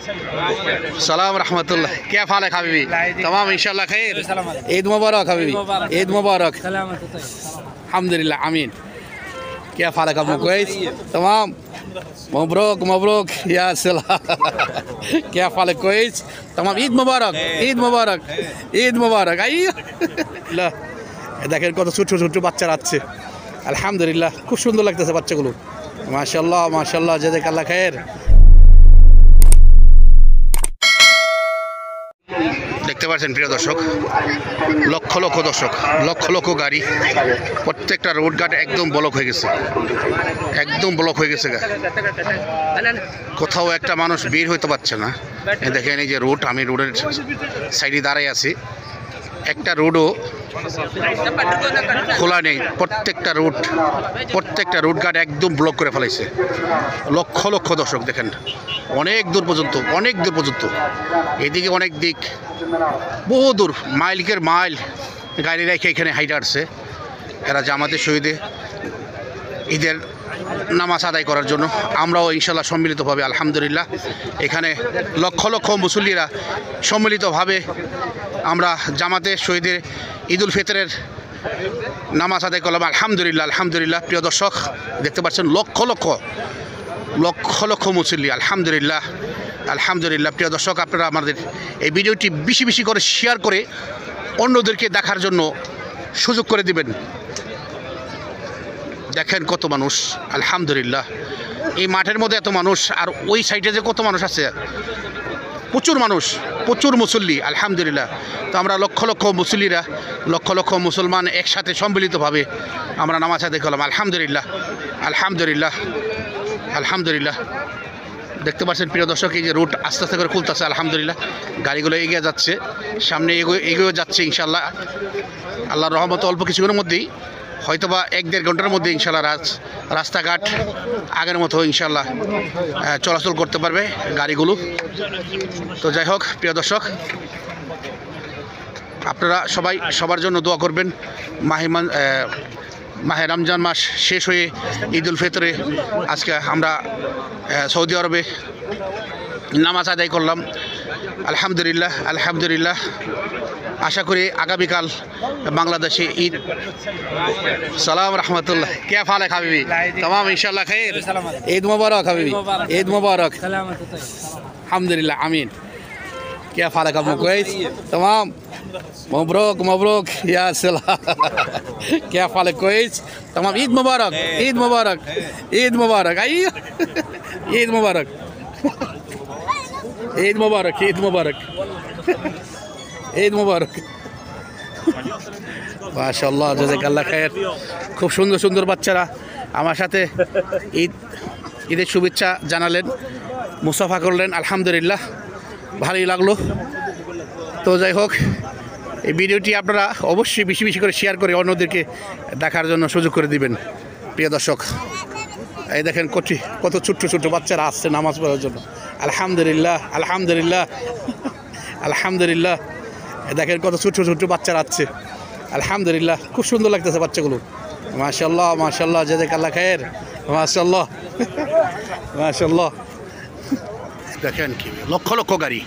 सलाम रहमतुल्लाह। क्या हाल है हबीबी? तमाम इंशाल्लाह खैर। ईद मुबारक हबीबी, ईद मुबारक। अल्हम्दुलिल्लाह आमीन। क्या हाल है आपको? कोइस तमाम मबरूक मबरूक या सलाम। क्या हाल है? कोइस तमाम। ঈদ मुबारक, ঈদ मुबारक, ঈদ मुबारक। आइए দেখেন কত ছোট ছোট বাচ্চারা আছে। আলহামদুলিল্লাহ খুব সুন্দর লাগতেছে বাচ্চাগুলো। মাশাআল্লাহ মাশাআল্লাহ, জাযাকাল্লাহ খায়ের। দেখতে পাচ্ছেন প্রিয় দর্শক, লক্ষ লক্ষ দর্শক, লক্ষ লক্ষ গাড়ি, প্রত্যেকটা রোড ঘাট একদম ব্লক হয়ে গেছে, একদম ব্লক হয়ে গেছে। কোথাও একটা মানুষ বের হইতে পারছে না। দেখেন এই যে রোড, আমি রোডের সাইডে দাঁড়াই আছি, একটা রোডও খোলা নেই। প্রত্যেকটা রোড ঘাট একদম ব্লক করে ফেলাইছে। লক্ষ লক্ষ দর্শক দেখেন, অনেক দূর পর্যন্ত, অনেক দূর পর্যন্ত, এদিকে অনেক দিক, বহু দূর, মাইলকের মাইল গাড়ি রেখে এখানে হাইটে আসছে এরা জামাতে শহীদে ঈদের নামাজ আদায় করার জন্য। আমরাও ইনশাল্লাহ সম্মিলিতভাবে আলহামদুলিল্লাহ এখানে লক্ষ লক্ষ মুসল্লিরা সম্মিলিতভাবে আমরা জামাতে শহীদের ঈদ উল ফিতরের নামাজ আদায় করলাম আলহামদুলিল্লাহ। আলহামদুলিল্লাহ প্রিয় দর্শক দেখতে পাচ্ছেন লক্ষ লক্ষ লক্ষ লক্ষ মুসল্লি আলহামদুলিল্লাহ। আলহামদুলিল্লাহ প্রিয় দর্শক, আপনারা আমাদের এই ভিডিওটি বেশি বেশি করে শেয়ার করে অন্যদেরকে দেখার জন্য সুযোগ করে দিবেন। দেখেন কত মানুষ আলহামদুলিল্লাহ, এই মাঠের মধ্যে এত মানুষ, আর ওই সাইডে যে কত মানুষ আছে, প্রচুর মানুষ, প্রচুর মুসল্লি আলহামদুলিল্লাহ। তো আমরা লক্ষ লক্ষ মুসল্লিরা, লক্ষ লক্ষ মুসলমান একসাথে সম্মিলিতভাবে আমরা নামাজ আদায় করলাম আলহামদুলিল্লাহ। আলহামদুলিল্লাহ আলহামদুলিল্লাহ দেখতে পাচ্ছেন প্রিয় দর্শক, এই যে রুট আস্তে আস্তে করে খুলতেছে আলহামদুলিল্লাহ। গাড়িগুলো এগিয়ে যাচ্ছে, সামনে এগিয়ে যাচ্ছে ইনশাল্লাহ। আল্লাহর রহমত অল্প কিছুক্ষণের মধ্যেই, হয়তোবা 1-1.5 ঘন্টার মধ্যে ইনশাল্লাহ রাস্তাঘাট আগের মতো ইনশাল্লাহ চলাচল করতে পারবে গাড়িগুলো। তো যাই হোক প্রিয় দর্শক, আপনারা সবাই সবার জন্য দোয়া করবেন। মাহে রমজান মাস শেষ হয়ে ঈদ উল ফিতরে আজকে আমরা সৌদি আরবে নামাজ আদায় করলাম আলহামদুলিল্লাহ। আলহামদুলিল্লাহ আশা করি আগামীকাল বাংলাদেশে ঈদ। সালাম रहमतुल्लाह। क्या हाल है हबीबी? तमाम इंशाल्लाह खैर। ईद मुबारक हबीबी, ईद मुबारक। अल्हम्दुलिल्लाह आमीन। क्या हाल है आपको? कोइस तमाम मबरूक मबरूक या सलाम। क्या हाल है? कोइस तमाम। ঈদ मुबारक, ঈদ मुबारक, ঈদ मुबारक। आइए ঈদ मुबारक, ঈদ मुबारक, ঈদ मुबारक, ঈদ মুবারক। মাশাআল্লাহ জাযাকাল্লাহ খায়ের। খুব সুন্দর সুন্দর বাচ্চারা আমার সাথে ঈদের শুভেচ্ছা জানালেন, মুসাফা করলেন আলহামদুলিল্লাহ, ভালোই লাগলো। তো যাই হোক, এই ভিডিওটি আপনারা অবশ্যই বেশি বেশি করে শেয়ার করে অন্যদেরকে দেখার জন্য সুযোগ করে দিবেন প্রিয় দর্শক। এই দেখেন কত ছোট্ট ছোট্ট বাচ্চারা আসছে নামাজ পড়ার জন্য আলহামদুলিল্লাহ। আলহামদুলিল্লাহ আলহামদুলিল্লাহ দেখেন কত ছোট ছোট বাচ্চারা আছে আলহামদুলিল্লাহ, খুব সুন্দর লাগতেছে বাচ্চাগুলো। মাশাআল্লাহ মাশাআল্লাহ, জাযাকাল্লাহ খায়ের। মাশাআল্লাহ মাশাআল্লাহ দেখেন কি লক্ষ লক্ষ গাড়ি,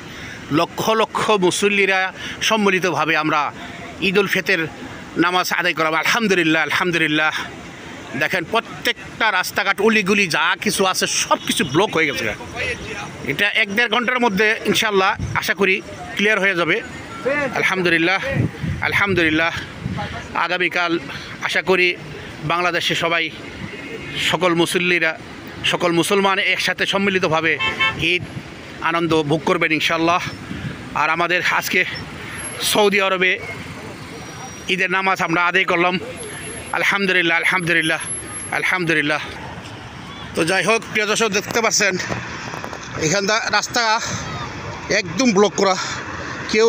লক্ষ লক্ষ মুসল্লিরা সম্মিলিতভাবে আমরা ঈদ উল ফিতর নামাজ আদায় করলাম আলহামদুলিল্লাহ। আলহামদুলিল্লাহ দেখেন প্রত্যেকটা রাস্তাঘাট উলিগুলি যা কিছু আছে সব কিছু ব্লক হয়ে গেছে। এটা 1-1.5 ঘন্টার মধ্যে ইনশাল্লাহ আশা করি ক্লিয়ার হয়ে যাবে আলহামদুলিল্লাহ। আলহামদুলিল্লাহ আগামীকাল আশা করি বাংলাদেশে সবাই, সকল মুসল্লিরা, সকল মুসলমান একসাথে সম্মিলিতভাবে ঈদ আনন্দ ভোগ করবেন ইনশাল্লাহ। আর আমাদের আজকে সৌদি আরবে ঈদের নামাজ আমরা আদায় করলাম আলহামদুলিল্লাহ। আলহামদুলিল্লাহ আলহামদুলিল্লাহ। তো যাই হোক প্রিয় দর্শক দেখতে পাচ্ছেন এখানটা রাস্তা একদম ব্লক করা, কেউ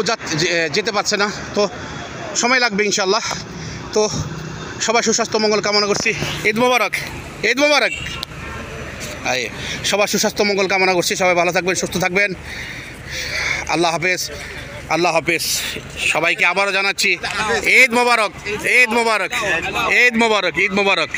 যেতে পারছে না। তো সময় লাগবে ইনশাল্লাহ। তো সবাই সুস্বাস্থ্য মঙ্গল কামনা করছি। ঈদ মুবারক, ঈদ মুবারক। সবার সুস্বাস্থ্য মঙ্গল কামনা করছি। সবাই ভালো থাকবেন, সুস্থ থাকবেন। আল্লাহ হাফেজ, আল্লাহ হাফেজ। সবাইকে আবারও জানাচ্ছি ঈদ মুবারক, ঈদ মুবারক, ঈদ মুবারক, ঈদ মুবারক।